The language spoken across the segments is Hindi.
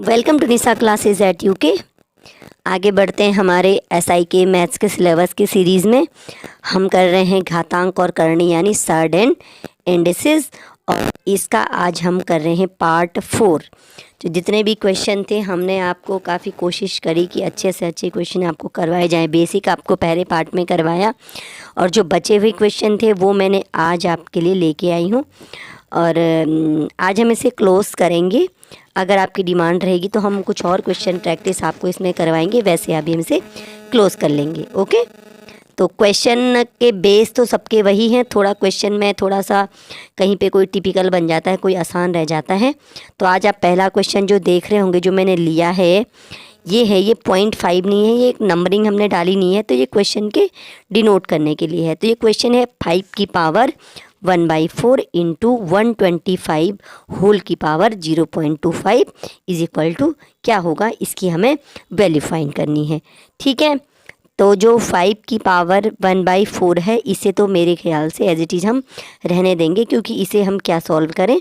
Welcome to Nisha classes at UK. आगे बढ़ते हैं हमारे एसआई के मैथ्स के सिलेबस की सीरीज़ में। हम कर रहे हैं घातांक और करणी यानी सर्ड एंड इंडिसेस, और इसका आज हम कर रहे हैं पार्ट 4। तो जितने भी क्वेश्चन थे हमने आपको काफ़ी कोशिश करी कि अच्छे से अच्छे क्वेश्चन आपको करवाए जाएँ। बेसिक आपको पहले पार्ट में करवाया और जो बचे हुए क्वेश्चन थे वो मैंने आज आपके लिए लेके आई हूँ, और आज हम इसे क्लोज़ करेंगे। अगर आपकी डिमांड रहेगी तो हम कुछ और क्वेश्चन प्रैक्टिस आपको इसमें करवाएंगे, वैसे अभी हम इसे क्लोज़ कर लेंगे। ओके, तो क्वेश्चन के बेस तो सबके वही हैं। थोड़ा क्वेश्चन में थोड़ा सा कहीं पे कोई टिपिकल बन जाता है, कोई आसान रह जाता है। तो आज आप पहला क्वेश्चन जो देख रहे होंगे, जो मैंने लिया है ये है, ये 0.5 नहीं है, ये एक नंबरिंग हमने डाली नहीं है, तो ये क्वेश्चन के डिनोट करने के लिए है। तो ये क्वेश्चन है 5 की पावर 1/4 इंटू 125 होल की पावर 0.25 इज इक्वल टू क्या होगा, इसकी हमें वैल्यू फाइंड करनी है। ठीक है, तो जो 5 की पावर 1/4 है, इसे तो मेरे ख्याल से एज इट इज़ हम रहने देंगे, क्योंकि इसे हम क्या सॉल्व करें,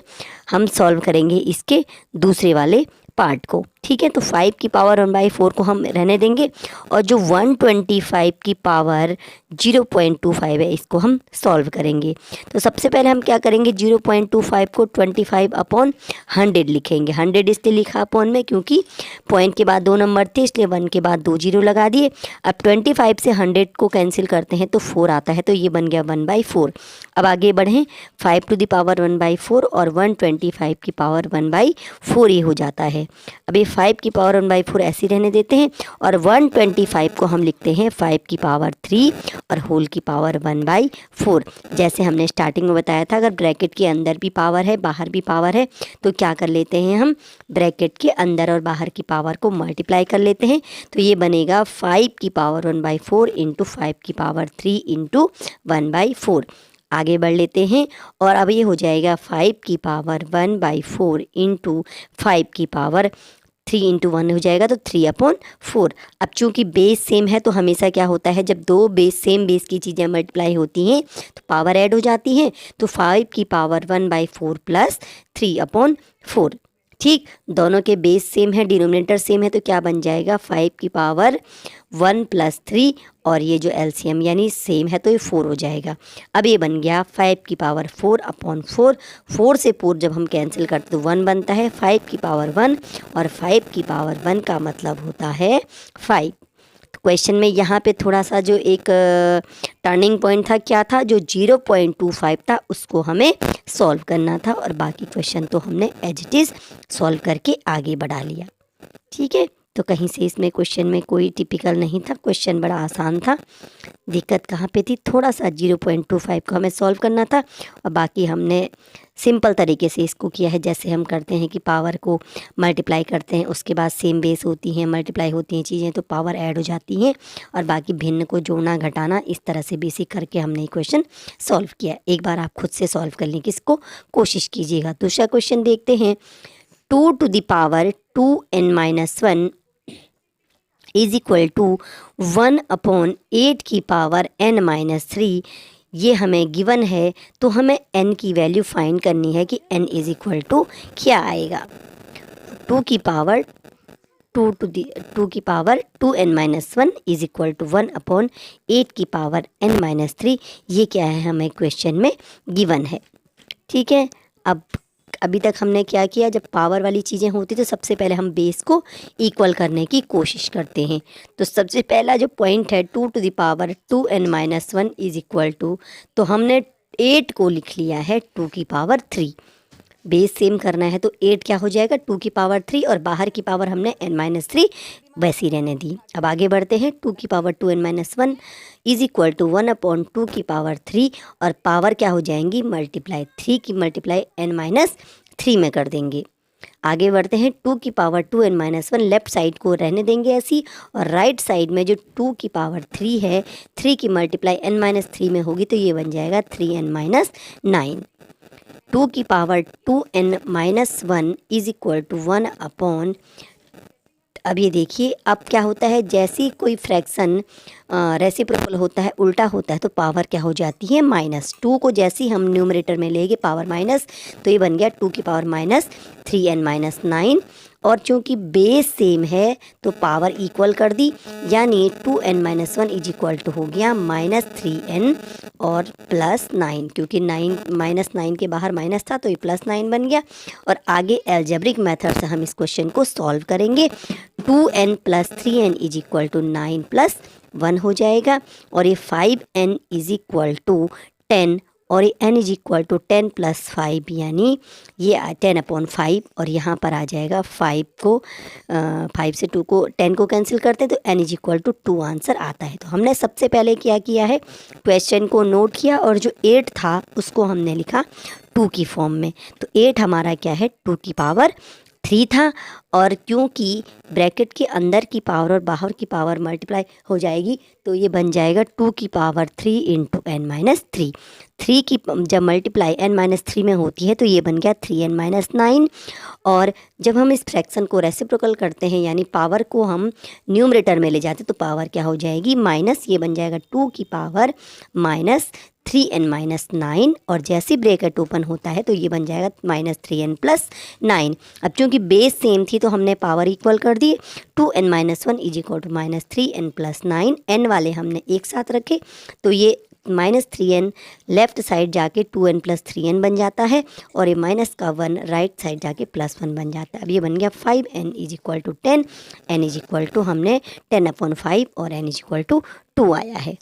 हम सॉल्व करेंगे इसके दूसरे वाले पार्ट को। ठीक है, तो 5 की पावर 1/4 को हम रहने देंगे, और जो 125 की पावर 0.25 है, इसको हम सॉल्व करेंगे। तो सबसे पहले हम क्या करेंगे, 0.25 को 25/100 लिखेंगे। 100 इसलिए लिखा अपॉन में क्योंकि पॉइंट के बाद 2 नंबर थे, इसलिए 1 के बाद 2 जीरो लगा दिए। अब 25 से 100 को कैंसिल करते हैं तो 4 आता है, तो ये बन गया 1/4। अब आगे बढ़ें, 5 टू द पावर 1/4 और 125 की पावर 1/4 ये हो जाता है। अब ये 5 की पावर 1/4 ऐसे रहने देते हैं, और 125 को हम लिखते हैं 5 की पावर 3 और होल की पावर 1/4। जैसे हमने स्टार्टिंग में बताया था, अगर ब्रैकेट के अंदर भी पावर है बाहर भी पावर है तो क्या कर लेते हैं, हम ब्रैकेट के अंदर और बाहर की पावर को मल्टीप्लाई कर लेते हैं। तो ये बनेगा 5 की पावर 1/4 इंटू 5 की पावर 3 इंटू 1/4। आगे बढ़ लेते हैं, और अब ये हो जाएगा 5 की पावर 1/4 इंटू 5 की पावर 3 इंटू 1 हो जाएगा, तो 3/4। अब चूंकि बेस सेम है तो हमेशा क्या होता है, जब दो बेस सेम बेस की चीज़ें मल्टीप्लाई होती हैं तो पावर ऐड हो जाती हैं। तो 5 की पावर 1/4 प्लस 3/4। ठीक, दोनों के बेस सेम है, डिनोमिनेटर सेम है, तो क्या बन जाएगा, 5 की पावर 1 प्लस 3, और ये जो एलसीएम यानी सेम है तो ये 4 हो जाएगा। अब ये बन गया 5 की पावर 4/4। 4 से 4 जब हम कैंसिल करते तो 1 बनता है। 5 की पावर 1 और 5 की पावर 1 का मतलब होता है 5। क्वेश्चन में यहाँ पे थोड़ा सा जो एक टर्निंग पॉइंट था, क्या था, जो 0.25 था उसको हमें सॉल्व करना था, और बाकी क्वेश्चन तो हमने एज इट इज़ सॉल्व करके आगे बढ़ा लिया। ठीक है, तो कहीं से इसमें क्वेश्चन में कोई टिपिकल नहीं था, क्वेश्चन बड़ा आसान था। दिक्कत कहाँ पे थी, थोड़ा सा 0.25 को हमें सॉल्व करना था, और बाकी हमने सिंपल तरीके से इसको किया है, जैसे हम करते हैं कि पावर को मल्टीप्लाई करते हैं, उसके बाद सेम बेस होती हैं, मल्टीप्लाई होती हैं चीज़ें तो पावर ऐड हो जाती हैं, और बाकी भिन्न को जोड़ना घटाना, इस तरह से बेसिक करके हमने क्वेश्चन सॉल्व किया। एक बार आप खुद से सॉल्व करने की इसको कोशिश कीजिएगा। दूसरा क्वेश्चन देखते हैं, 2 to the power 2n-1 is equal to 1/8 की पावर n-3। ये हमें गिवन है, तो हमें n की वैल्यू फाइंड करनी है कि n इज इक्वल टू क्या आएगा। 2 की पावर 2 की power 2n-1 is equal to 1/8 की पावर n-3, ये क्या है, हमें क्वेश्चन में गिवन है। ठीक है, अब अभी तक हमने क्या किया, जब पावर वाली चीज़ें होती तो सबसे पहले हम बेस को इक्वल करने की कोशिश करते हैं। तो सबसे पहला जो पॉइंट है 2 to the power 2n-1 is equal to, तो हमने 8 को लिख लिया है 2 की पावर 3। बेस सेम करना है तो 8 क्या हो जाएगा, 2 की पावर 3, और बाहर की पावर हमने n-3 वैसी रहने दी। अब आगे बढ़ते हैं, 2 की power 2n-1 is equal to 1/2 की पावर 3, और पावर क्या हो जाएंगी, मल्टीप्लाई 3 की मल्टीप्लाई n-3 में कर देंगे। आगे बढ़ते हैं, 2 की पावर 2n-1 लेफ्ट साइड को रहने देंगे ऐसी, और राइट साइड में जो 2 की पावर 3 है, 3 की मल्टीप्लाई n-3 में होगी, तो ये बन जाएगा 3n-9। 2 की power 2n-1 is equal to 1/। अब ये देखिए, अब क्या होता है, जैसे ही कोई फ्रैक्शन रेसिप्रोकल होता है, उल्टा होता है, तो पावर क्या हो जाती है, -2 को जैसे ही हम न्यूमरेटर में लेंगे पावर माइनस, तो ये बन गया 2 की पावर -3n-9, और चूँकि बेस सेम है तो पावर इक्वल कर दी, यानी 2n-1 इज इक्वल टू हो गया -3n और +9, क्योंकि 9 -9 के बाहर माइनस था तो ये +9 बन गया। और आगे एल्जेब्रिक मेथड से हम इस क्वेश्चन को सॉल्व करेंगे। 2n + 3n is equal to 9 + 1 हो जाएगा, और ये 5n इज इक्वल टू 10, और ये n इज इक्वल टू 10 + 5, यानी ये 10/5, और यहाँ पर आ जाएगा 5 को 5 से 2 को 10 को कैंसिल करते हैं तो n is equal to 2 answer आता है। तो हमने सबसे पहले क्या किया है, क्वेश्चन को नोट किया और जो 8 था उसको हमने लिखा 2 की फॉर्म में। तो 8 हमारा क्या है, 2 की पावर 3 था, और क्योंकि ब्रैकेट के अंदर की पावर और बाहर की पावर मल्टीप्लाई हो जाएगी तो ये बन जाएगा 2 की पावर 3 इंटू n-3। 3 की जब मल्टीप्लाई n-3 में होती है तो ये बन गया 3n-9। और जब हम इस फ्रैक्शन को रेसिप्रोकल करते हैं यानी पावर को हम न्यूमरेटर में ले जाते तो पावर क्या हो जाएगी, माइनस, ये बन जाएगा 2 की पावर -3n-9, और जैसे ब्रैकेट ओपन होता है तो ये बन जाएगा -3n + 9। अब चूँकि बेस सेम थी तो हमने पावर इक्वल कर दी, 2n-1 is equal to -3n + 9, n वाले हमने एक साथ रखे तो ये -3n लेफ़्ट साइड जाके 2n + 3n बन जाता है, और ये माइनस का 1 राइट साइड जाके +1 बन जाता है। अब ये बन गया 5n is equal to 10, n is equal to हमने 10/5 और n इज इक्वल टू 2 आया है।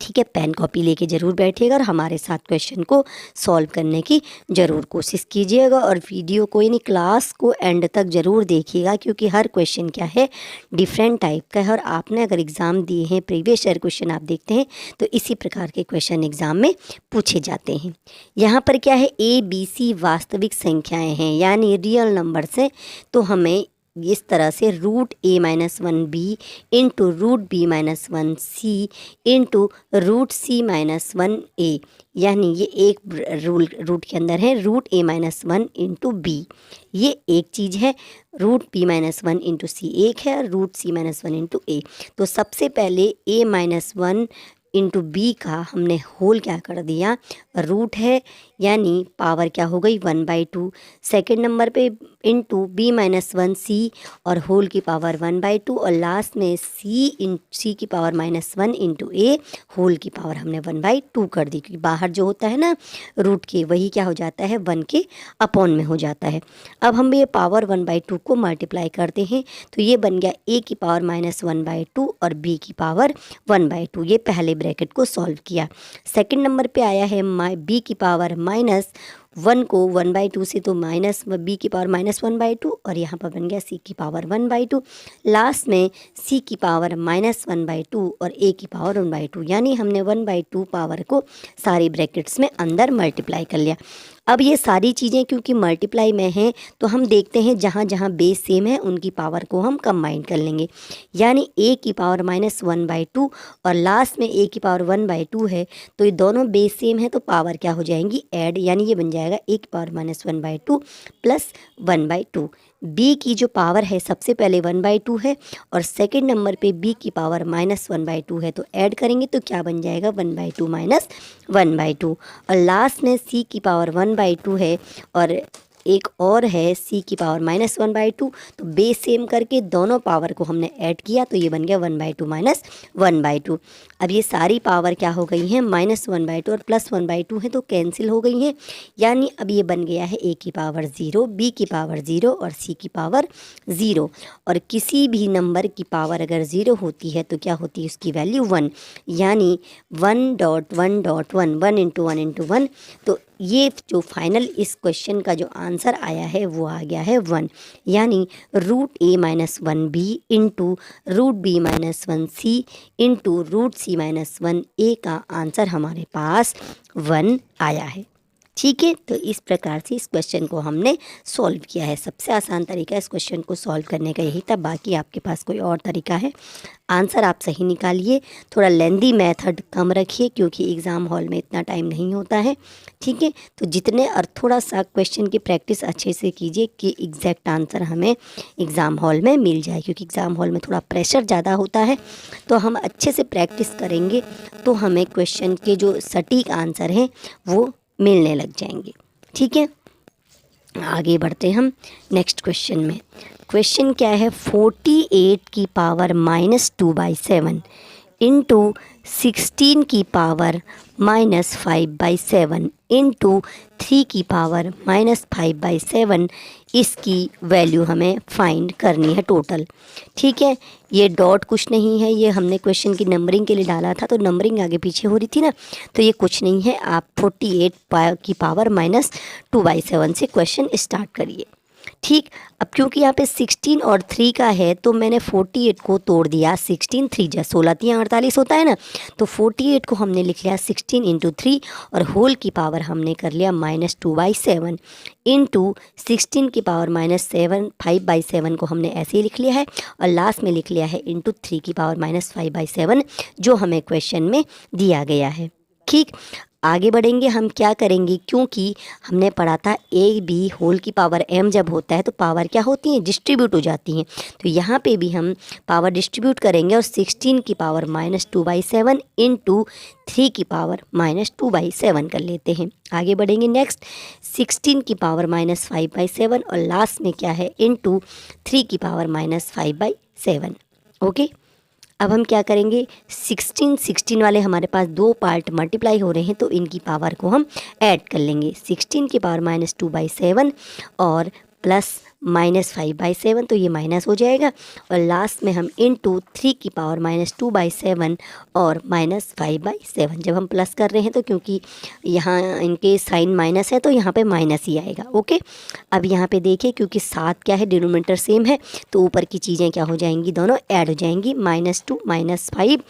ठीक है, पेन कॉपी लेके ज़रूर बैठिएगा और हमारे साथ क्वेश्चन को सॉल्व करने की ज़रूर कोशिश कीजिएगा, और वीडियो को यानी क्लास को एंड तक ज़रूर देखिएगा, क्योंकि हर क्वेश्चन क्या है, डिफरेंट टाइप का है। और आपने अगर एग्ज़ाम दिए हैं, प्रीवियस ईयर क्वेश्चन आप देखते हैं तो इसी प्रकार के क्वेश्चन एग्ज़ाम में पूछे जाते हैं। यहाँ पर क्या है, ABC वास्तविक संख्याएँ हैं यानी रियल नंबर्स हैं, तो हमें इस तरह से √a-1b into √b-1c into √c-1a, यानी ये एक रूट के अंदर है √a-1 इंटू b, ये एक चीज़ है, √b-1 इंटू c एक है, √c-1 इंटू a। तो सबसे पहले a-1 इंटू बी का हमने होल क्या कर दिया, रूट है, यानी पावर क्या हो गई 1/2। सेकेंड नंबर पे इंटू b-1c और होल की पावर 1/2, और लास्ट में c की पावर -1 इंटू a होल की पावर हमने 1/2 कर दी, क्योंकि बाहर जो होता है ना रूट के, वही क्या हो जाता है 1 के अपॉन में हो जाता है। अब हम ये पावर 1/2 को मल्टीप्लाई करते हैं तो ये बन गया a की पावर -1/2 और b की पावर 1/2। ये पहले ब्रैकेट को सॉल्व किया। सेकंड नंबर पे आया है b की पावर -1 को 1/2 से, तो b की पावर -1/2, और यहाँ पर बन गया c की पावर 1/2। लास्ट में c की पावर -1/2 और a की पावर 1/2, यानी हमने 1/2 पावर को सारी ब्रैकेट्स में अंदर मल्टीप्लाई कर लिया। अब ये सारी चीज़ें क्योंकि मल्टीप्लाई में हैं तो हम देखते हैं जहाँ जहाँ बेस सेम है उनकी पावर को हम कंबाइन कर लेंगे, यानी a की पावर -1/2 और लास्ट में a की पावर 1/2 है, तो ये दोनों बेस सेम है तो पावर क्या हो जाएंगी ऐड, यानी ये बन जाएगा a की पावर -1/2 + 1/2। b की जो पावर है सबसे पहले 1/2 है और सेकंड नंबर पे b की पावर -1/2 है, तो ऐड करेंगे तो क्या बन जाएगा 1/2 - 1/2, और लास्ट में c की पावर 1/2 है और एक और है c की पावर -1/2, तो बेस सेम करके दोनों पावर को हमने ऐड किया तो ये बन गया 1/2 - 1/2। अब ये सारी पावर क्या हो गई हैं -1/2 और +1/2 है तो कैंसिल हो गई हैं, यानी अब ये बन गया है a की पावर 0, b की पावर 0 और c की पावर 0। और किसी भी नंबर की पावर अगर 0 होती है तो क्या होती है उसकी वैल्यू 1, यानी 1.1.1 1 इंटू 1 इंटू 1। तो ये जो फाइनल इस क्वेश्चन का जो आंसर आया है वो आ गया है 1, यानी √a-1b into √b-1c into √c-1a का आंसर हमारे पास 1 आया है। ठीक है, तो इस प्रकार से इस क्वेश्चन को हमने सॉल्व किया है। सबसे आसान तरीका इस क्वेश्चन को सॉल्व करने का यही था, बाकी आपके पास कोई और तरीका है आंसर आप सही निकालिए। थोड़ा लेंदी मेथड कम रखिए क्योंकि एग्ज़ाम हॉल में इतना टाइम नहीं होता है। ठीक है, तो जितने और थोड़ा सा क्वेश्चन की प्रैक्टिस अच्छे से कीजिए कि एग्जैक्ट आंसर हमें एग्ज़ाम हॉल में मिल जाए, क्योंकि एग्ज़ाम हॉल में थोड़ा प्रेशर ज़्यादा होता है। तो हम अच्छे से प्रैक्टिस करेंगे तो हमें क्वेश्चन के जो सटीक आंसर हैं वो मिलने लग जाएंगे। ठीक है, आगे बढ़ते हैं हम नेक्स्ट क्वेश्चन में। क्वेश्चन क्या है, 48 की पावर -2/7 इंटू 16 की पावर -5/7 इंटू 3 की पावर -5/7, इसकी वैल्यू हमें फाइंड करनी है टोटल। ठीक है, ये डॉट कुछ नहीं है, ये हमने क्वेश्चन की नंबरिंग के लिए डाला था, तो नंबरिंग आगे पीछे हो रही थी ना, तो ये कुछ नहीं है। आप 48 की पावर -2/7 से क्वेश्चन स्टार्ट करिए। ठीक, अब क्योंकि यहाँ पे 16 और 3 का है तो मैंने 48 को तोड़ दिया। 16 3 जा 16 3 48 होता है ना, तो 48 को हमने लिख लिया 16 इंटू 3 और होल की पावर हमने कर लिया -2/7 इंटू 16 की पावर -5/7 को हमने ऐसे ही लिख लिया है और लास्ट में लिख लिया है इंटू 3 की पावर -5/7 जो हमें क्वेश्चन में दिया गया है। ठीक, आगे बढ़ेंगे हम क्या करेंगे, क्योंकि हमने पढ़ा था ए बी होल की पावर m जब होता है तो पावर क्या होती है, डिस्ट्रीब्यूट हो जाती हैं। तो यहाँ पे भी हम पावर डिस्ट्रीब्यूट करेंगे और 16 की पावर -2/7 इंटू 3 की पावर -2/7 कर लेते हैं। आगे बढ़ेंगे नेक्स्ट, 16 की पावर -5/7 और लास्ट में क्या है इंटू 3 की पावर -5/7। ओके, अब हम क्या करेंगे, 16 वाले हमारे पास दो पार्ट मल्टीप्लाई हो रहे हैं तो इनकी पावर को हम ऐड कर लेंगे। 16 की पावर -2/7 और प्लस -5/7, तो ये माइनस हो जाएगा और लास्ट में हम इंटू 3 की पावर -2/7 और -5/7। जब हम प्लस कर रहे हैं तो क्योंकि यहाँ इनके साइन माइनस है तो यहाँ पे माइनस ही आएगा। ओके, अब यहाँ पे देखिए क्योंकि 7 क्या है, डिनोमिनेटर सेम है तो ऊपर की चीज़ें क्या हो जाएंगी, दोनों ऐड हो जाएंगी। -2 -5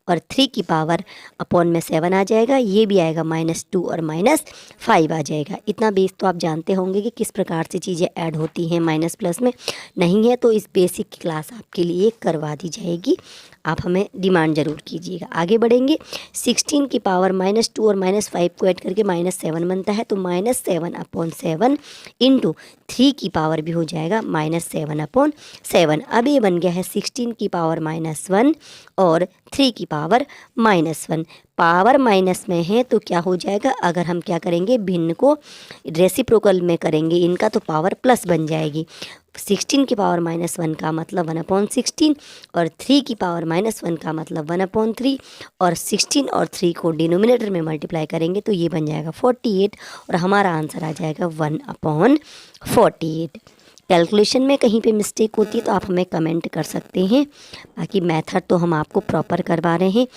और 3 की पावर अपॉन में 7 आ जाएगा, ये भी आएगा -2 और -5 आ जाएगा। इतना बेस तो आप जानते होंगे कि किस प्रकार से चीज़ें ऐड होती हैं माइनस प्लस में। नहीं है तो इस बेसिक की क्लास आपके लिए करवा दी जाएगी, आप हमें डिमांड ज़रूर कीजिएगा। आगे बढ़ेंगे, 16 की पावर -2 और -5 को ऐड करके -7 बनता है, तो -7/7 इंटू 3 की पावर भी हो जाएगा -7/7। अब ये बन गया है 16 की पावर -1 और 3 की पावर -1। पावर माइनस में है तो क्या हो जाएगा, अगर हम क्या करेंगे, भिन्न को रेसिप्रोकल में करेंगे इनका तो पावर प्लस बन जाएगी। 16 की पावर -1 का मतलब 1/16 और 3 की पावर -1 का मतलब 1/3 और 16 और 3 को डिनोमिनेटर में मल्टीप्लाई करेंगे तो ये बन जाएगा 48 और हमारा आंसर आ जाएगा 1/48। कैलकुलेशन में कहीं पे मिस्टेक होती है तो आप हमें कमेंट कर सकते हैं, बाकी मेथड तो हम आपको प्रॉपर करवा रहे हैं।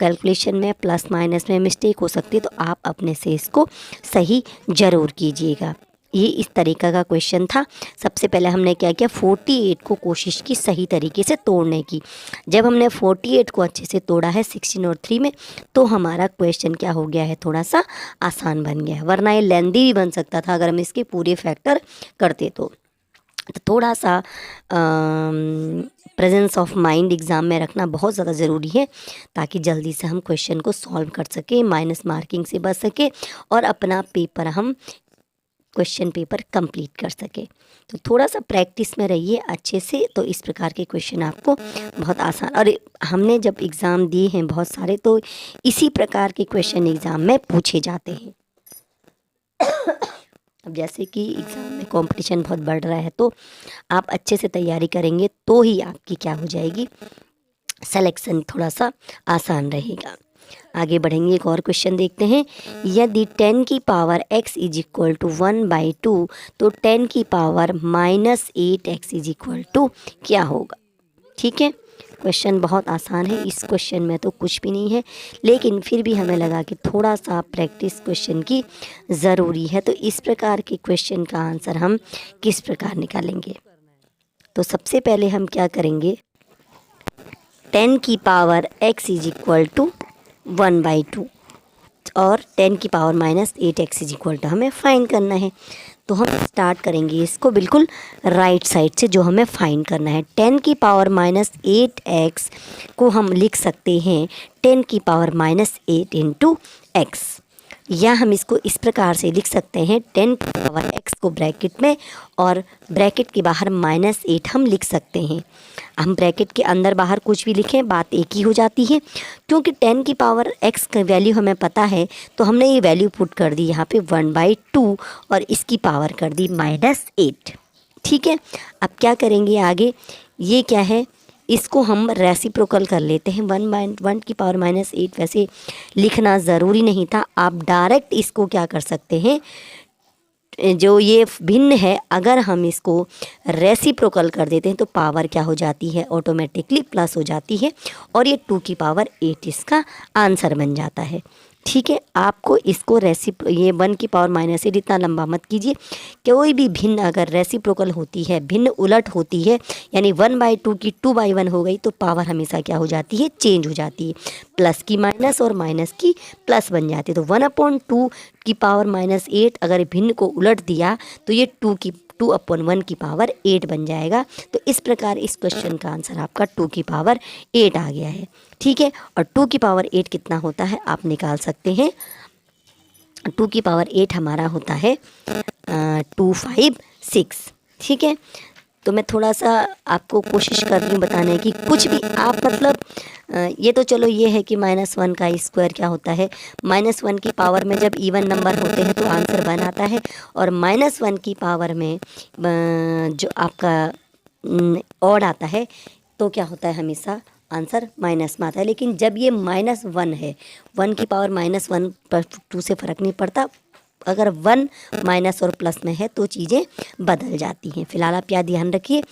कैलकुलेशन में प्लस माइनस में मिस्टेक हो सकती है तो आप अपने से इसको सही ज़रूर कीजिएगा। ये इस तरीक़ा का क्वेश्चन था। सबसे पहले हमने क्या किया, 48 को कोशिश की सही तरीके से तोड़ने की। जब हमने 48 को अच्छे से तोड़ा है 16 और 3 में तो हमारा क्वेश्चन क्या हो गया है, थोड़ा सा आसान बन गया है, वरना ये लेंदी भी बन सकता था अगर हम इसके पूरे फैक्टर करते तो थोड़ा सा प्रेजेंस ऑफ माइंड एग्ज़ाम में रखना बहुत ज़्यादा ज़रूरी है ताकि जल्दी से हम क्वेश्चन को सॉल्व कर सकें, माइनस मार्किंग से बच सके और अपना पेपर हम क्वेश्चन पेपर कंप्लीट कर सके। तो थोड़ा सा प्रैक्टिस में रहिए अच्छे से, तो इस प्रकार के क्वेश्चन आपको बहुत आसान, और हमने जब एग्ज़ाम दिए हैं बहुत सारे तो इसी प्रकार के क्वेश्चन एग्ज़ाम में पूछे जाते हैं। अब जैसे कि एग्ज़ाम में कंपटीशन बहुत बढ़ रहा है तो आप अच्छे से तैयारी करेंगे तो ही आपकी क्या हो जाएगी, सिलेक्शन थोड़ा सा आसान रहेगा। आगे बढ़ेंगे, एक और क्वेश्चन देखते हैं। यदि 10 की power x is equal to 1/2 तो 10 की power -8x is equal to क्या होगा। ठीक है, क्वेश्चन बहुत आसान है, इस क्वेश्चन में तो कुछ भी नहीं है, लेकिन फिर भी हमें लगा कि थोड़ा सा प्रैक्टिस क्वेश्चन की ज़रूरी है। तो इस प्रकार के क्वेश्चन का आंसर हम किस प्रकार निकालेंगे, तो सबसे पहले हम क्या करेंगे, 10 की power x is equal to 1/2 और 10 की power -8x is equal to हमें फाइंड करना है। तो हम स्टार्ट करेंगे इसको बिल्कुल राइट साइड से, जो हमें फाइंड करना है। 10 की पावर -8x को हम लिख सकते हैं 10 की पावर -8 इंटू x। या हम इसको इस प्रकार से लिख सकते हैं 10 की पावर x को ब्रैकेट में और ब्रैकेट के बाहर -8 हम लिख सकते हैं। हम ब्रैकेट के अंदर बाहर कुछ भी लिखें बात एक ही हो जाती है, क्योंकि 10 की पावर x का वैल्यू हमें पता है तो हमने ये वैल्यू पुट कर दी यहाँ पे 1/2 और इसकी पावर कर दी -8। ठीक है, अब क्या करेंगे आगे, ये क्या है, इसको हम रेसिप्रोकल कर लेते हैं। 1 की पावर -8 वैसे लिखना ज़रूरी नहीं था, आप डायरेक्ट इसको क्या कर सकते हैं, जो ये भिन्न है अगर हम इसको रेसिप्रोकल कर देते हैं तो पावर क्या हो जाती है, ऑटोमेटिकली प्लस हो जाती है और ये 2 की पावर 8 इसका आंसर बन जाता है। ठीक है, आपको इसको ये 1 की पावर -8 इतना लंबा मत कीजिए। कोई भी भिन्न अगर रेसिप्रोकल होती है, भिन्न उलट होती है, यानी 1/2 की 2/1 हो गई तो पावर हमेशा क्या हो जाती है, चेंज हो जाती है, प्लस की माइनस और माइनस की प्लस बन जाती है। तो 1/2 की पावर -8 अगर भिन्न को उलट दिया तो ये 2/1 की पावर 8 बन जाएगा। तो इस प्रकार इस क्वेश्चन का आंसर आपका 2 की पावर 8 आ गया है। ठीक है, और 2 की पावर 8 कितना होता है आप निकाल सकते हैं। 2 की पावर 8 हमारा होता है 256। ठीक है, तो मैं थोड़ा सा आपको कोशिश कर रही हूँ बताने की, कुछ भी आप मतलब ये तो चलो ये है कि -1 का स्क्वायर क्या होता है, -1 की पावर में जब इवन नंबर होते हैं तो आंसर 1 आता है, और -1 की पावर में जो आपका ऑड आता है तो क्या होता है, हमेशा आंसर माइनस में आता है। लेकिन जब ये -1 है, 1 की पावर -1 पर 2 से फ़र्क नहीं पड़ता, अगर 1 माइनस और प्लस में है तो चीज़ें बदल जाती हैं। फिलहाल आप यह ध्यान रखिए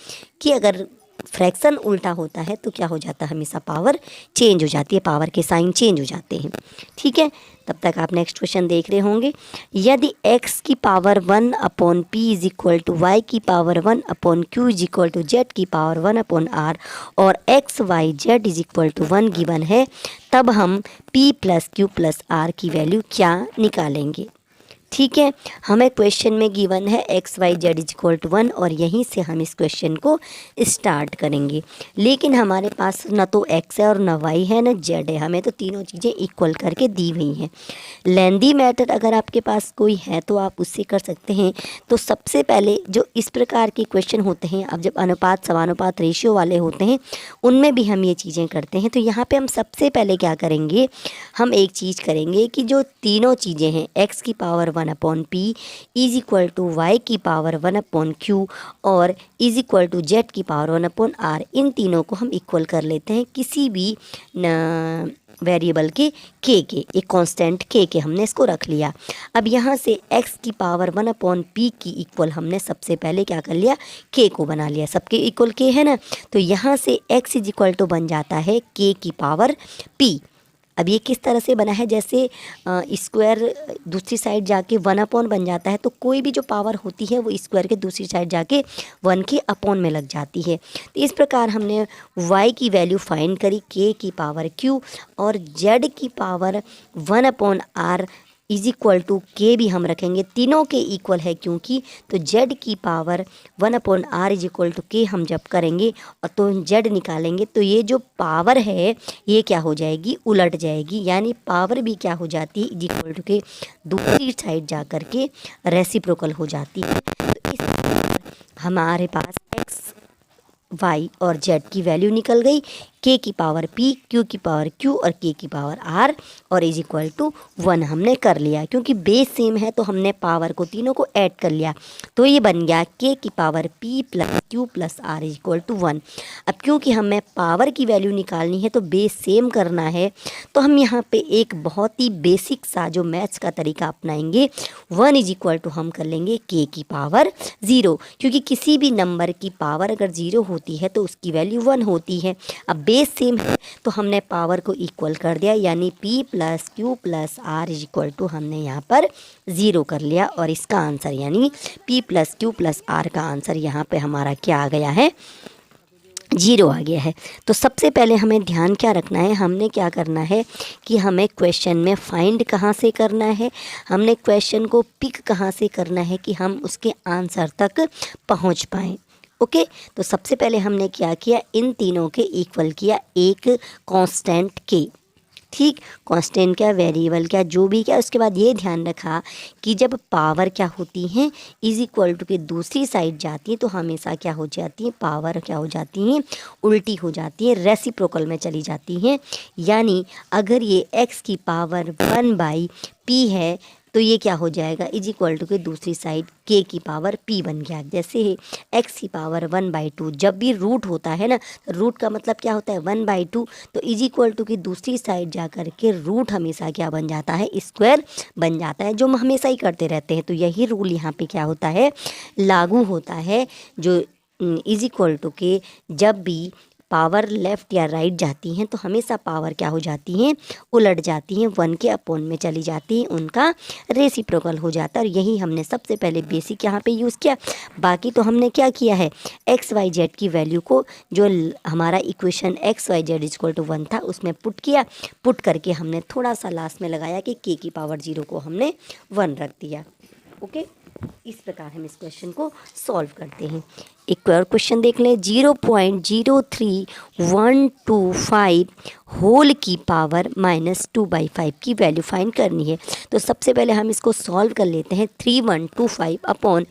कि अगर फ्रैक्शन उल्टा होता है तो क्या हो जाता है, हमेशा पावर चेंज हो जाती है, पावर के साइन चेंज हो जाते हैं। ठीक है, तब तक आप नेक्स्ट क्वेश्चन देख रहे होंगे। यदि x की power 1/p is equal to y की power 1/q is equal to z की पावर 1/r और x y z is equal to 1 given है, तब हम p + q + r की वैल्यू क्या निकालेंगे। ठीक है, हमें क्वेश्चन में गिवन है x y z is equal to 1 और यहीं से हम इस क्वेश्चन को स्टार्ट करेंगे। लेकिन हमारे पास न तो x है और न y है न z है, हमें तो तीनों चीज़ें इक्वल करके दी हुई हैं। लेंदी मेथड अगर आपके पास कोई है तो आप उससे कर सकते हैं। तो सबसे पहले जो इस प्रकार के क्वेश्चन होते हैं, अब जब अनुपात समानुपात रेशियो वाले होते हैं उनमें भी हम ये चीज़ें करते हैं। तो यहाँ पर हम सबसे पहले क्या करेंगे, हम एक चीज़ करेंगे कि जो तीनों चीज़ें हैं, x की power 1/p is equal to y की पावर 1/q और इज इक्वल टू z की पावर 1/r, इन तीनों को हम इक्वल कर लेते हैं किसी भी वेरिएबल के k के, एक कांस्टेंट k के हमने इसको रख लिया। अब यहाँ से x की पावर 1/p की इक्वल हमने सबसे पहले क्या कर लिया, k को बना लिया, सबके इक्वल k है ना, तो यहाँ से x इज इक्वल टू बन जाता है k की पावर p। अब ये किस तरह से बना है, जैसे स्क्वायर दूसरी साइड जाके 1/ बन जाता है, तो कोई भी जो पावर होती है वो स्क्वायर के दूसरी साइड जाके 1 के अपॉन में लग जाती है। तो इस प्रकार हमने y की वैल्यू फाइंड करी k की पावर q और z की power 1/r is equal to k भी हम रखेंगे, तीनों के इक्वल है क्योंकि, तो z की power 1/r is equal to k हम जब करेंगे और तो z निकालेंगे तो ये जो पावर है ये क्या हो जाएगी, उलट जाएगी, यानी पावर भी क्या हो जाती है, इज इक्वल टू के दूसरी साइड जा कर के रेसिप्रोकल हो जाती है। तो इस प्रकार हमारे पास x y और z की वैल्यू निकल गई, k की पावर p, q की पावर q और k की पावर r और इज इक्वल टू 1 हमने कर लिया। क्योंकि बेस सेम है तो हमने पावर को तीनों को ऐड कर लिया, तो ये बन गया k की power p + q + r is equal to 1। अब क्योंकि हमें पावर की वैल्यू निकालनी है तो बेस सेम करना है, तो हम यहाँ पे एक बहुत ही बेसिक सा जो मैथ्स का तरीका अपनाएंगे, 1 इज इक्वल टू हम कर लेंगे k की पावर 0, क्योंकि किसी भी नंबर की पावर अगर 0 होती है तो उसकी वैल्यू 1 होती है। अब बेस सेम है तो हमने पावर को इक्वल कर दिया, यानी p + q + r is equal to हमने यहाँ पर 0 कर लिया और इसका आंसर यानी p + q + r का आंसर यहाँ पे हमारा क्या आ गया है, 0 आ गया है। तो सबसे पहले हमें ध्यान क्या रखना है, हमने क्या करना है कि हमें क्वेश्चन में फाइंड कहाँ से करना है, हमने क्वेश्चन को पिक कहाँ से करना है कि हम उसके आंसर तक पहुँच पाएँ। ओके, तो सबसे पहले हमने क्या किया, इन तीनों के इक्वल किया एक कांस्टेंट k। ठीक, कांस्टेंट क्या, वेरिएबल क्या, जो भी क्या। उसके बाद ये ध्यान रखा कि जब पावर क्या होती हैं इज इक्वल टू के दूसरी साइड जाती है तो हमेशा क्या हो जाती है, पावर क्या हो जाती हैं, उल्टी हो जाती है, रेसिप्रोकल में चली जाती हैं। यानी अगर ये x की पावर 1/p है तो ये क्या हो जाएगा, इज इक्वल टू के दूसरी साइड k की पावर p बन गया। जैसे x की पावर 1/2, जब भी रूट होता है ना, रूट का मतलब क्या होता है 1/2, तो इज इक्वल टू की दूसरी साइड जा कर के रूट हमेशा क्या बन जाता है, स्क्वायर बन जाता है, जो हम हमेशा ही करते रहते हैं। तो यही रूल यहाँ पे क्या होता है, लागू होता है, जो इज इक्वल टू के जब भी पावर लेफ़्ट या राइट जाती हैं तो हमेशा पावर क्या हो जाती हैं, उलट जाती हैं, 1 के अपॉन में चली जाती हैं, उनका रेसिप्रोकल हो जाता है। और यही हमने सबसे पहले बेसिक यहाँ पे यूज़ किया। बाकी तो हमने क्या किया है, एक्स वाई जेड की वैल्यू को जो हमारा equation x y z equal to 1 था उसमें पुट किया, पुट करके हमने थोड़ा सा लास्ट में लगाया कि के की पावर 0 को हमने 1 रख दिया। ओके, इस प्रकार हम इस क्वेश्चन को सॉल्व करते हैं। एक और क्वेश्चन देख लें, 0.03125 होल की पावर -2/5 की वैल्यू फाइंड करनी है। तो सबसे पहले हम इसको सॉल्व कर लेते हैं। 3125 अपॉन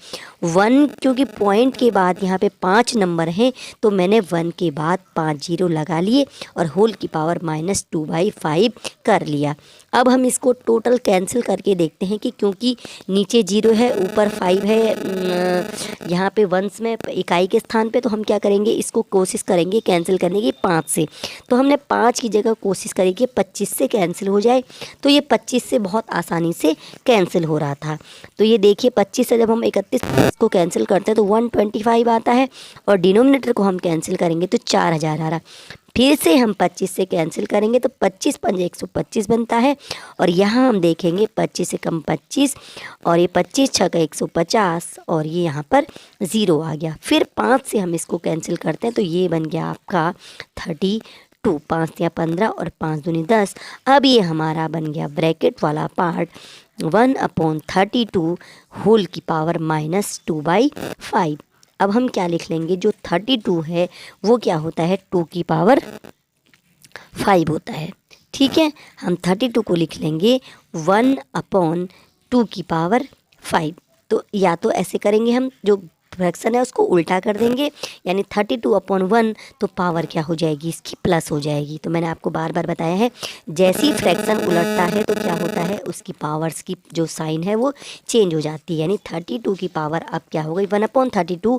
1, क्योंकि पॉइंट के बाद यहाँ पे 5 नंबर हैं तो मैंने 1 के बाद 5 जीरो लगा लिए और होल की पावर -2/5 कर लिया। अब हम इसको टोटल कैंसिल करके देखते हैं कि क्योंकि नीचे 0 है ऊपर 5 है यहाँ पे वंस में इकाई के स्थान पे, तो हम क्या करेंगे, इसको कोशिश करेंगे कैंसिल करने की 5 से। तो हमने 5 की जगह कोशिश करी कि 25 से कैंसिल हो जाए, तो ये 25 से बहुत आसानी से कैंसिल हो रहा था। तो ये देखिए 25 से जब हम 31 को कैंसिल करते हैं तो 125 आता है और डिनोमिनेटर को हम कैंसिल करेंगे तो 4000 आ रहा। फिर से हम 25 से कैंसिल करेंगे तो 25 पंजे 125 बनता है और यहाँ हम देखेंगे 25 से कम 25 और ये 25 छक्का 150 और ये यहाँ पर 0 आ गया। फिर 5 से हम इसको कैंसिल करते हैं तो ये बन गया आपका 32, 5 या 15 और 5 दूनी 10। अब ये हमारा बन गया ब्रैकेट वाला पार्ट 1/32 होल की पावर -2/5। अब हम क्या लिख लेंगे, जो 32 है वो क्या होता है 2 की पावर 5 होता है। ठीक है, हम 32 को लिख लेंगे 1/2 की पावर 5। तो या तो ऐसे करेंगे, हम जो फ्रैक्शन है उसको उल्टा कर देंगे, यानी 32/1 तो पावर क्या हो जाएगी इसकी, प्लस हो जाएगी। तो मैंने आपको बार बार बताया है, जैसी फ्रैक्शन उलटता है तो क्या होता है, उसकी पावर्स की जो साइन है वो चेंज हो जाती है। यानी 32 की पावर अब क्या हो गई 1/32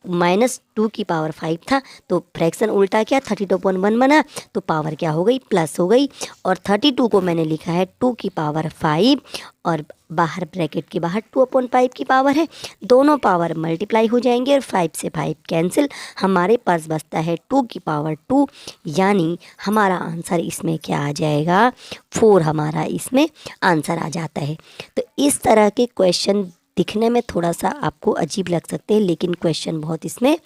-2 की पावर 5 था, तो फ्रैक्शन उल्टा क्या 32/1 बना, तो पावर क्या हो गई, प्लस हो गई। और 32 को मैंने लिखा है 2 की पावर 5 और बाहर ब्रैकेट के बाहर 2/5 की पावर है, दोनों पावर मल्टीप्लाई हो जाएंगे और 5 से 5 कैंसिल, हमारे पास बचता है 2 की पावर 2। यानी हमारा आंसर इसमें क्या आ जाएगा, 4 हमारा इसमें आंसर आ जाता है। तो इस तरह के क्वेश्चन दिखने में थोड़ा सा आपको अजीब लग सकते हैं, लेकिन क्वेश्चन बहुत इसमें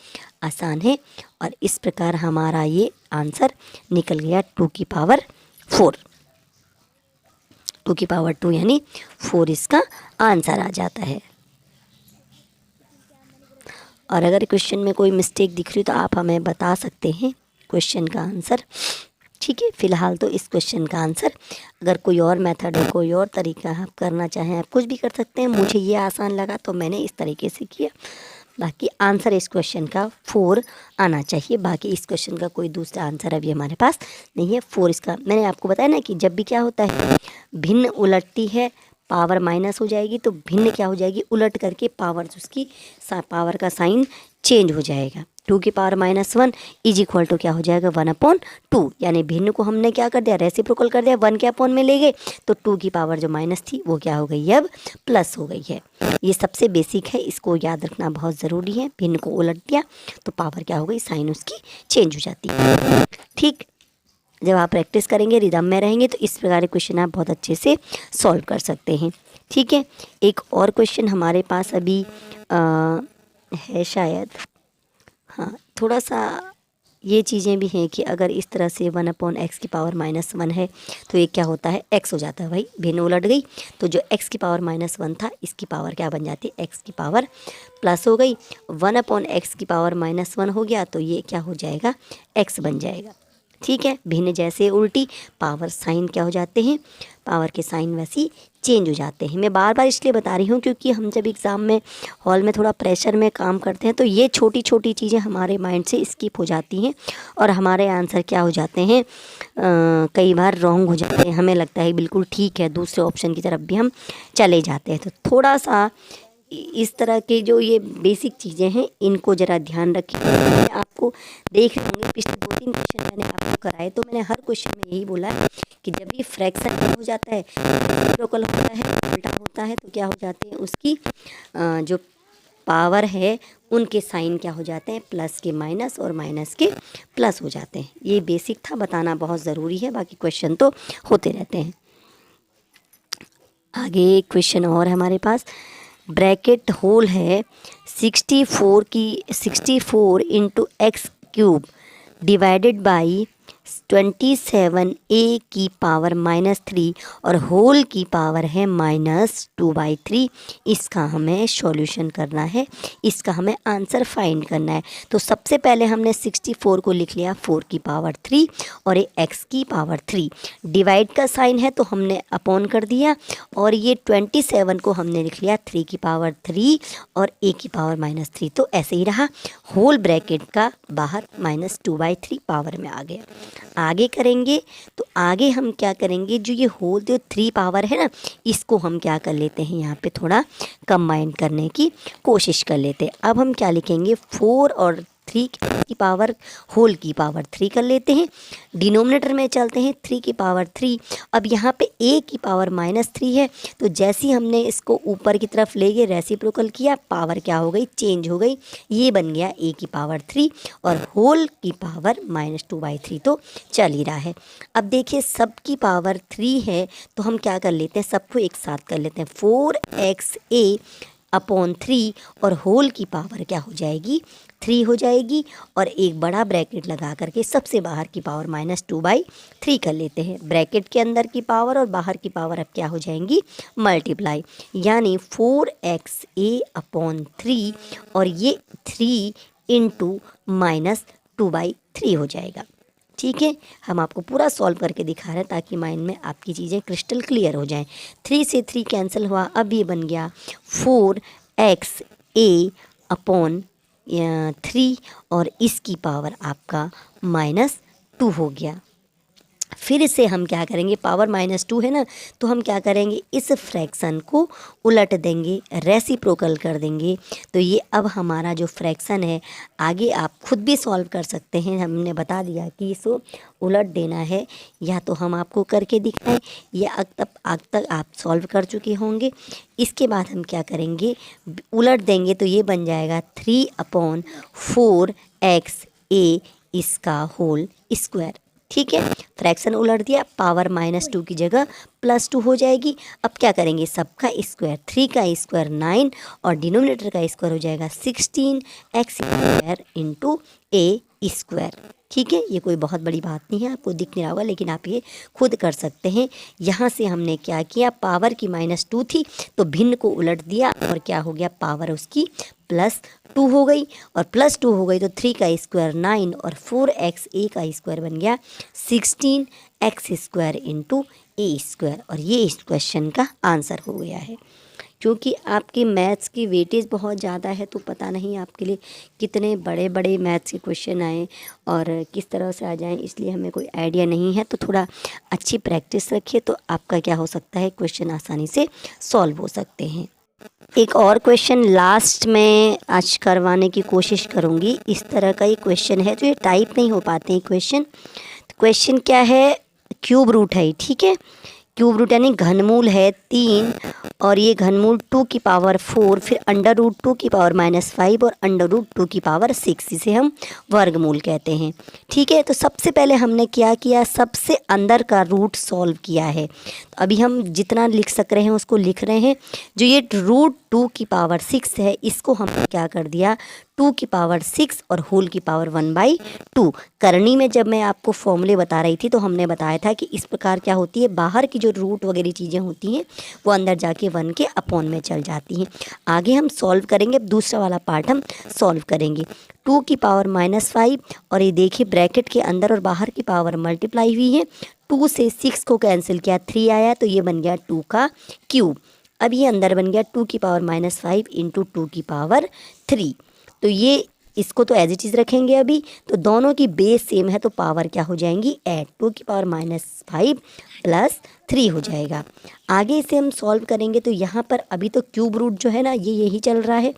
आसान है और इस प्रकार हमारा ये आंसर निकल गया 2 की पावर 4। 2 की पावर 2 यानी 4 इसका आंसर आ जाता है। और अगर क्वेश्चन में कोई मिस्टेक दिख रही तो आप हमें बता सकते हैं क्वेश्चन का आंसर। ठीक है, फ़िलहाल तो इस क्वेश्चन का आंसर, अगर कोई और मेथड है, कोई और तरीका आप करना चाहें आप कुछ भी कर सकते हैं। मुझे ये आसान लगा तो मैंने इस तरीके से किया। बाकी आंसर इस क्वेश्चन का 4 आना चाहिए। बाकी इस क्वेश्चन का कोई दूसरा आंसर अभी हमारे पास नहीं है। 4 इसका, मैंने आपको बताया ना कि जब भी क्या होता है भिन्न उलटती है पावर माइनस हो जाएगी तो भिन्न क्या हो जाएगी, उलट करके पावर उसकी पावर का साइन चेंज हो जाएगा। 2 की पावर -1 इज इक्वल टू क्या हो जाएगा 1/2, यानी भिन्न को हमने क्या कर दिया, रेसिप्रोकल कर दिया, 1 के अपॉन में ले गए तो 2 की पावर जो माइनस थी वो क्या हो गई, अब प्लस हो गई है। ये सबसे बेसिक है, इसको याद रखना बहुत ज़रूरी है। भिन्न को उलट दिया तो पावर क्या हो गई, साइन उसकी चेंज हो जाती है। ठीक, जब आप प्रैक्टिस करेंगे, रिदम में रहेंगे तो इस प्रकार के क्वेश्चन आप बहुत अच्छे से सॉल्व कर सकते हैं। ठीक है, एक और क्वेश्चन हमारे पास अभी है शायद, हाँ थोड़ा सा ये चीज़ें भी हैं कि अगर इस तरह से 1/x की पावर -1 है तो ये क्या होता है, x हो जाता है। भाई भिन्न उलट गई तो जो x की पावर -1 था इसकी पावर क्या बन जाती है, x की पावर प्लस हो गई। 1/x की पावर -1 हो गया तो ये क्या हो जाएगा, x बन जाएगा। ठीक है, भिन्न जैसे उल्टी, पावर साइन क्या हो जाते हैं, पावर के साइन वैसी चेंज हो जाते हैं। मैं बार बार इसलिए बता रही हूँ क्योंकि हम जब एग्ज़ाम में हॉल में थोड़ा प्रेशर में काम करते हैं तो ये छोटी छोटी चीज़ें हमारे माइंड से स्किप हो जाती हैं और हमारे आंसर क्या हो जाते हैं, कई बार रॉन्ग हो जाते हैं। हमें लगता है बिल्कुल ठीक है, दूसरे ऑप्शन की तरफ भी हम चले जाते हैं। तो थोड़ा सा इस तरह के जो ये बेसिक चीज़ें हैं इनको ज़रा ध्यान रखें। मैं आपको देख रहे होंगे पिछले 2-3 क्वेश्चन मैंने आपको कराए तो मैंने हर क्वेश्चन में यही बोला है कि जब भी फ्रैक्शन हो जाता है, रेसिप्रोकल होता है, उल्टा होता है तो क्या हो जाते हैं, उसकी जो पावर है उनके साइन क्या हो जाते हैं, प्लस के माइनस और माइनस के प्लस हो जाते हैं। ये बेसिक था, बताना बहुत ज़रूरी है, बाकी क्वेश्चन तो होते रहते हैं। आगे एक क्वेश्चन और है हमारे पास, ब्रैकेट होल है 64 into x cube divided by 27a की पावर -3 और होल की पावर है -2/3। इसका हमें सॉल्यूशन करना है, इसका हमें आंसर फाइंड करना है। तो सबसे पहले हमने 64 को लिख लिया 4 की पावर 3 और ये x की पावर 3, डिवाइड का साइन है तो हमने अपॉन कर दिया, और ये 27 को हमने लिख लिया 3 की पावर 3 और a की पावर -3। तो ऐसे ही रहा, होल ब्रैकेट का बाहर -2/3 पावर में आ गया। आगे करेंगे तो आगे हम क्या करेंगे, जो ये होल जो 3 पावर है ना, इसको हम क्या कर लेते हैं, यहाँ पे थोड़ा कंबाइन करने की कोशिश कर लेते हैं। अब हम क्या लिखेंगे, 4 और 3 की पावर होल की पावर 3 कर लेते हैं, डिनोमिनेटर में चलते हैं 3 की पावर 3। अब यहाँ पे a की पावर -3 है तो जैसे ही हमने इसको ऊपर की तरफ ले गए, रेसिप्रोकल किया, पावर क्या हो गई, चेंज हो गई, ये बन गया a की पावर 3 और होल की पावर -2/3 तो चल ही रहा है। अब देखिए सब की पावर 3 है तो हम क्या कर लेते हैं, सबको एक साथ कर लेते हैं, 4xa अपॉन 3 और होल की पावर क्या हो जाएगी, 3 हो जाएगी, और एक बड़ा ब्रैकेट लगा करके सबसे बाहर की पावर -2/3 कर लेते हैं। ब्रैकेट के अंदर की पावर और बाहर की पावर अब क्या हो जाएंगी, मल्टीप्लाई, यानी 4xa अपॉन 3 और ये 3 इंटू -2/3 हो जाएगा। ठीक है, हम आपको पूरा सॉल्व करके दिखा रहे हैं ताकि माइंड में आपकी चीज़ें क्रिस्टल क्लियर हो जाएं। 3 से 3 कैंसिल हुआ, अब ये बन गया 4xa अपॉन 3 और इसकी पावर आपका -2 हो गया। फिर से हम क्या करेंगे, पावर -2 है ना, तो हम क्या करेंगे, इस फ्रैक्शन को उलट देंगे, रेसिप्रोकल कर देंगे। तो ये अब हमारा जो फ्रैक्शन है, आगे आप खुद भी सॉल्व कर सकते हैं, हमने बता दिया कि इसको उलट देना है, या तो हम आपको करके दिखाएं या अब तक आप सॉल्व कर चुके होंगे। इसके बाद हम क्या करेंगे, उलट देंगे तो ये बन जाएगा 3/4xa इसका होल स्क्वायर। ठीक है, फ्रैक्शन उलट दिया, पावर -2 की जगह +2 हो जाएगी। अब क्या करेंगे, सबका स्क्वायर, 3 का स्क्वायर 9 और डिनोमिनेटर का स्क्वायर हो जाएगा 16x² इंटू a स्क्वायर। ठीक है, ये कोई बहुत बड़ी बात नहीं है, आपको दिख नहीं रहा होगा लेकिन आप ये खुद कर सकते हैं। यहाँ से हमने क्या किया, पावर की -2 थी तो भिन्न को उलट दिया और क्या हो गया, पावर उसकी +2 हो गई, और +2 हो गई तो 3 का स्क्वायर 9 और 4xa का स्क्वायर बन गया 16x² इंटू a स्क्वायर, और ये इस क्वेश्चन का आंसर हो गया है। क्योंकि आपके मैथ्स की वेटेज बहुत ज़्यादा है तो पता नहीं आपके लिए कितने बड़े बड़े मैथ्स के क्वेश्चन आए और किस तरह से आ जाएं, इसलिए हमें कोई आइडिया नहीं है। तो थोड़ा अच्छी प्रैक्टिस रखिए तो आपका क्या हो सकता है, क्वेश्चन आसानी से सॉल्व हो सकते हैं। एक और क्वेश्चन लास्ट में आज करवाने की कोशिश करूँगी। इस तरह का ये क्वेश्चन है, तो ये टाइप नहीं हो पाते हैं क्वेश्चन। क्वेश्चन क्या है, क्यूब रूट है, ठीक है, क्यूब रूट यानी घनमूल है 3 और ये घनमूल 2 की पावर 4, फिर √2 की पावर -5 और √2 की पावर 6, इसे हम वर्गमूल कहते हैं। ठीक है, तो सबसे पहले हमने क्या किया, सबसे अंदर का रूट सॉल्व किया है। तो अभी हम जितना लिख सक रहे हैं उसको लिख रहे हैं। जो ये √2 की पावर 6 है, इसको हमने क्या कर दिया, 2 की पावर 6 और होल की पावर 1/2। करनी में जब मैं आपको फॉर्मूले बता रही थी तो हमने बताया था कि इस प्रकार क्या होती है, बाहर की जो रूट वगैरह चीज़ें होती हैं वो अंदर जाके 1 के अपॉन में चल जाती हैं। आगे हम सॉल्व करेंगे, दूसरा वाला पार्ट हम सॉल्व करेंगे। 2 की पावर -5 और ये देखिए ब्रैकेट के अंदर और बाहर की पावर मल्टीप्लाई हुई है। 2 से 6 को कैंसिल किया, 3 आया तो ये बन गया 2 का क्यूब। अब ये अंदर बन गया 2 की पावर -5 इंटू 2 की पावर 3। तो ये इसको तो एज इट इज़ रखेंगे अभी, तो दोनों की बेस सेम है तो पावर क्या हो जाएंगी, ऐड। 2 की पावर -5 प्लस 3 हो जाएगा। आगे इसे हम सॉल्व करेंगे तो यहाँ पर अभी तो क्यूब रूट जो है ना ये यही चल रहा है,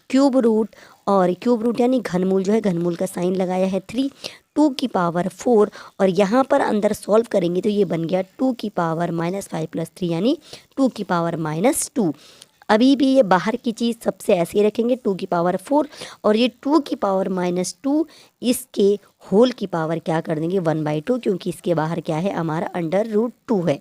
क्यूब रूट, और क्यूब रूट यानी घनमूल जो है, घनमूल का साइन लगाया है 3, 2 की पावर 4 और यहाँ पर अंदर सॉल्व करेंगे तो ये बन गया 2 की पावर -5 प्लस 3 यानी 2 की पावर -2। अभी भी ये बाहर की चीज़ सबसे ऐसे ही रखेंगे, 2 की पावर 4 और ये 2 की पावर -2 इसके होल की पावर क्या कर देंगे 1/2, क्योंकि इसके बाहर क्या है हमारा √2 है।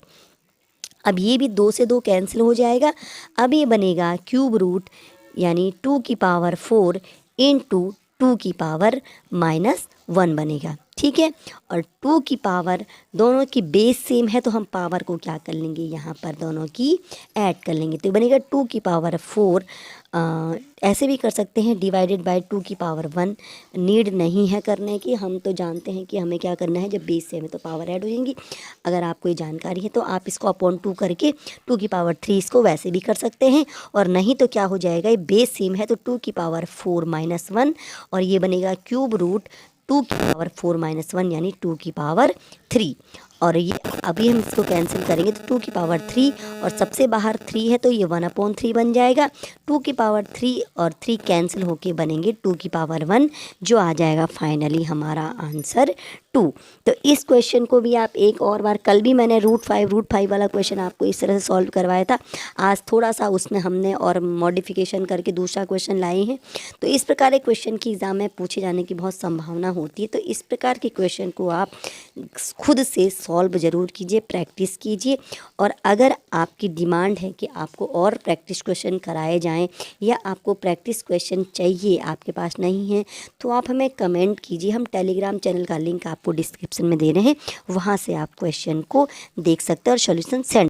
अब ये भी 2 से 2 कैंसिल हो जाएगा। अब ये बनेगा क्यूब रूट यानी 2 की पावर 4 इंटू 2 की पावर -1 बनेगा, ठीक है। और 2 की पावर, दोनों की बेस सेम है तो हम पावर को क्या कर लेंगे, यहाँ पर दोनों की ऐड कर लेंगे तो बनेगा 2 की पावर 4। ऐसे भी कर सकते हैं डिवाइडेड बाय 2 की पावर 1, नीड नहीं है करने की, हम तो जानते हैं कि हमें क्या करना है, जब बेस सेम है तो पावर ऐड हो जाएंगी। अगर आपको ये जानकारी है तो आप इसको अपॉन 2 करके 2 की पावर 3 इसको वैसे भी कर सकते हैं, और नहीं तो क्या हो जाएगा, ये बेस सेम है तो 2 की पावर 4 -1 और ये बनेगा क्यूब रूट 2 की पावर 4 -1 यानी 2 की पावर 3। और ये अभी हम इसको कैंसिल करेंगे तो 2 की पावर 3 और सबसे बाहर 3 है तो ये 1/3 बन जाएगा। 2 की पावर 3 और 3 कैंसिल होके बनेंगे 2 की पावर 1, जो आ जाएगा फाइनली हमारा आंसर 2। तो इस क्वेश्चन को भी आप एक और बार, कल भी मैंने √5 वाला क्वेश्चन आपको इस तरह से सॉल्व करवाया था, आज थोड़ा सा उसमें हमने और मॉडिफिकेशन करके दूसरा क्वेश्चन लाए हैं। तो इस प्रकार के क्वेश्चन की एग्ज़ाम में पूछे जाने की बहुत संभावना होती है, तो इस प्रकार के क्वेश्चन को आप खुद से सॉल्व ज़रूर कीजिए, प्रैक्टिस कीजिए। और अगर आपकी डिमांड है कि आपको और प्रैक्टिस क्वेश्चन कराए जाएं या आपको प्रैक्टिस क्वेश्चन चाहिए, आपके पास नहीं है, तो आप हमें कमेंट कीजिए। हम टेलीग्राम चैनल का लिंक आपको डिस्क्रिप्शन में दे रहे हैं, वहाँ से आप क्वेश्चन को देख सकते हैं और सॉल्यूशन सेंड